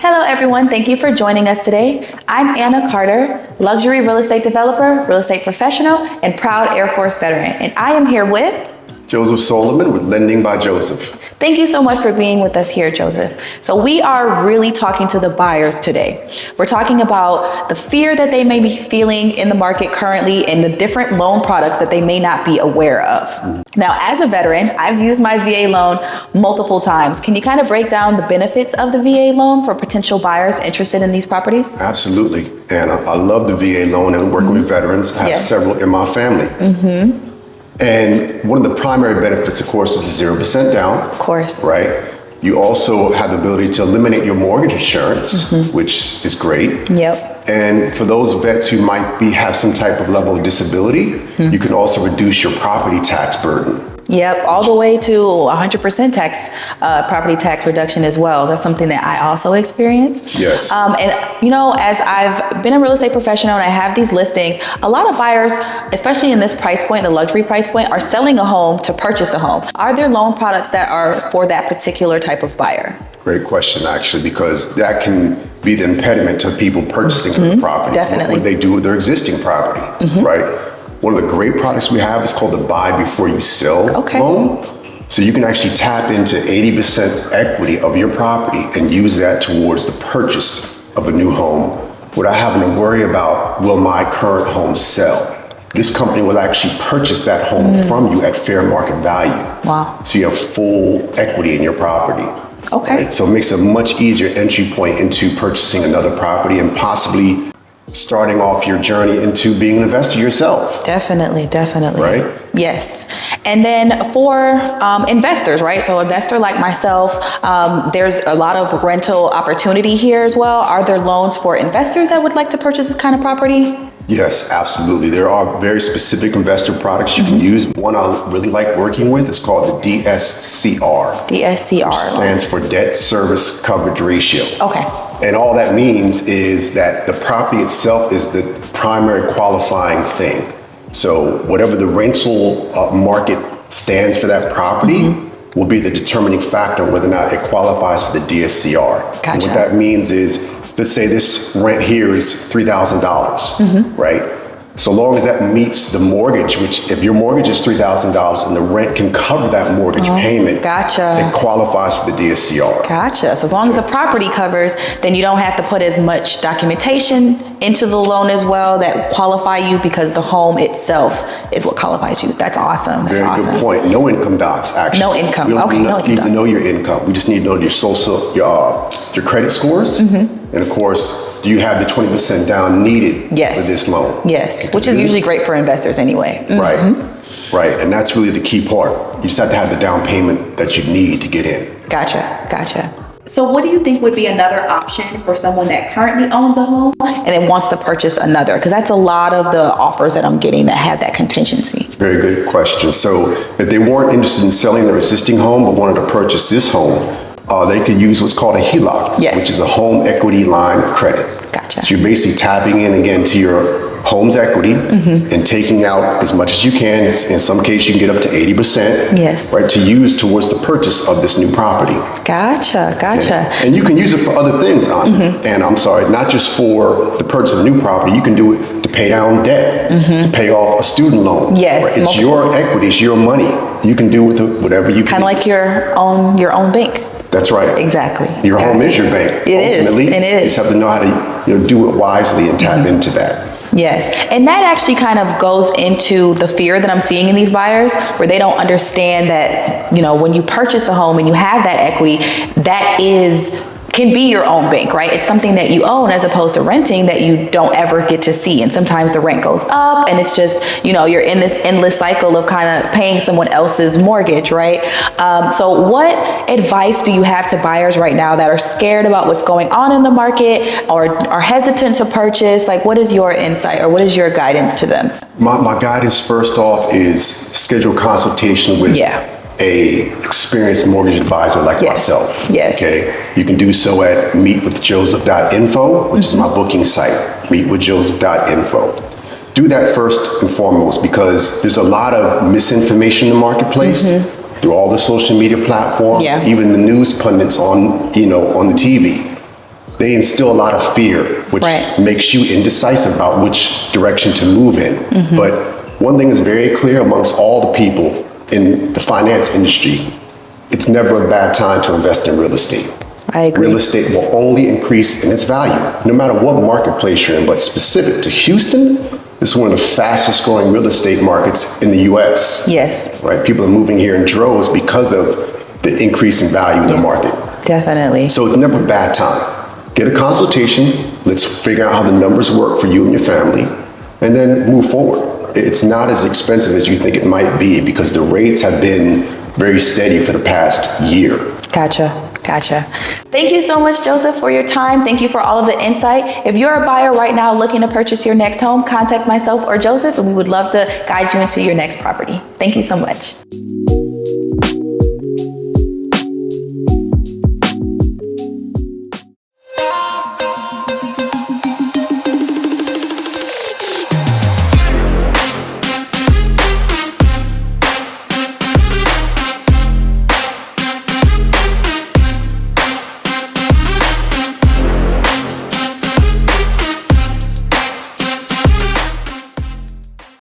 Hello everyone, thank you for joining us today. I'm Anna Carter, luxury real estate developer, real estate professional, and proud Air Force veteran. And I am here with Joseph Solomon with Lending by Joseph. Thank you so much for being with us here, Joseph. So we are really talking to the buyers today. We're talking about the fear that they may be feeling in the market currently and the different loan products that they may not be aware of. Now, as a veteran, I've used my VA loan multiple times. Can you kind of break down the benefits of the VA loan for potential buyers interested in these properties? Absolutely. And I love the VA loan and working with veterans. I have several in my family. And one of the primary benefits, of course, is 0% down. Of course. Right? You also have the ability to eliminate your mortgage insurance, which is great. Yep. And for those vets who might have some type of level of disability, you can also reduce your property tax burden. Yep, all the way to 100% property tax reduction as well. That's something that I also experienced. Yes. And you know, as I've been a real estate professional and I have these listings, a lot of buyers, especially in this price point, the luxury price point, are selling a home to purchase a home. Are there loan products that are for that particular type of buyer? Great question, actually, because that can be the impediment to people purchasing the property. Definitely. What they do with their existing property, right? One of the great products we have is called the buy before you sell loan. So you can actually tap into 80% equity of your property and use that towards the purchase of a new home without having to worry about, will my current home sell? This company will actually purchase that home from you at fair market value. Wow. So you have full equity in your property. Okay. Right? So it makes a much easier entry point into purchasing another property and possibly starting off your journey into being an investor yourself. Definitely. Right? Yes. And then for investors, right? So investor like myself, there's a lot of rental opportunity here as well. Are there loans for investors that would like to purchase this kind of property? Yes, absolutely. There are very specific investor products you can use. One I really like working with is called the DSCR. DSCR. Which stands for Debt Service Coverage Ratio. Okay. And all that means is that the property itself is the primary qualifying thing. So whatever the rental market stands for that property will be the determining factor whether or not it qualifies for the DSCR. Gotcha. And what that means is, let's say this rent here is $3,000, right? So long as that meets the mortgage, which if your mortgage is $3,000 and the rent can cover that mortgage payment, it qualifies for the DSCR. Gotcha. So as long as the property covers, then you don't have to put as much documentation into the loan as well that qualify you because the home itself is what qualifies you. That's awesome. That's Very good point. No income docs, actually. No income. We don't no income need docs. to know your income. We just need to know your social, your credit scores. And of course, do you have the 20% down needed for this loan? Yes, which is usually great for investors anyway. Right. And that's really the key part. You just have to have the down payment that you need to get in. Gotcha. So what do you think would be another option for someone that currently owns a home and then wants to purchase another? Because that's a lot of the offers that I'm getting that have that contingency. Very good question. So if they weren't interested in selling their existing home but wanted to purchase this home, they could use what's called a HELOC, which is a home equity line of credit. Gotcha. So you're basically tapping in again to your home's equity and taking out as much as you can. In some cases, you can get up to 80%, right, to use towards the purchase of this new property. Gotcha. And you can use it for other things, and I'm sorry, not just for the purchase of a new property. You can do it to pay down debt, to pay off a student loan. Yes. Right? It's your equity, it's your money. You can do with it whatever you kind of like your own bank. That's right. Exactly. Your home is your bank. Ultimately, It is. You just have to know how to do it wisely and tap into that. Yes, and that actually kind of goes into the fear that I'm seeing in these buyers where they don't understand that, when you purchase a home and you have that equity, that can be your own bank, right? It's something that you own as opposed to renting that you don't ever get to see. And sometimes the rent goes up and it's just, you're in this endless cycle of kind of paying someone else's mortgage, right? So what advice do you have to buyers right now that are scared about what's going on in the market or are hesitant to purchase? Like, what is your insight or what is your guidance to them? My guidance first off is schedule consultation with a experienced mortgage advisor like myself. Okay, you can do so at meetwithjoseph.info, which is my booking site, meetwithjoseph.info. Do that first and foremost because there's a lot of misinformation in the marketplace through all the social media platforms, even the news pundits on the TV. they instill a lot of fear, which makes you indecisive about which direction to move in. But one thing is very clear amongst all the people in the finance industry, it's never a bad time to invest in real estate. I agree. Real estate will only increase in its value, no matter what marketplace you're in, but specific to Houston, this is one of the fastest growing real estate markets in the US. Yes. Right, people are moving here in droves because of the increase in value in the market. Definitely. So it's never a bad time. Get a consultation, let's figure out how the numbers work for you and your family, and then move forward. It's not as expensive as you think it might be because the rates have been very steady for the past year. Gotcha. Thank you so much, Joseph, for your time. Thank you for all of the insight. If you're a buyer right now looking to purchase your next home, contact myself or Joseph, and we would love to guide you into your next property. Thank you so much.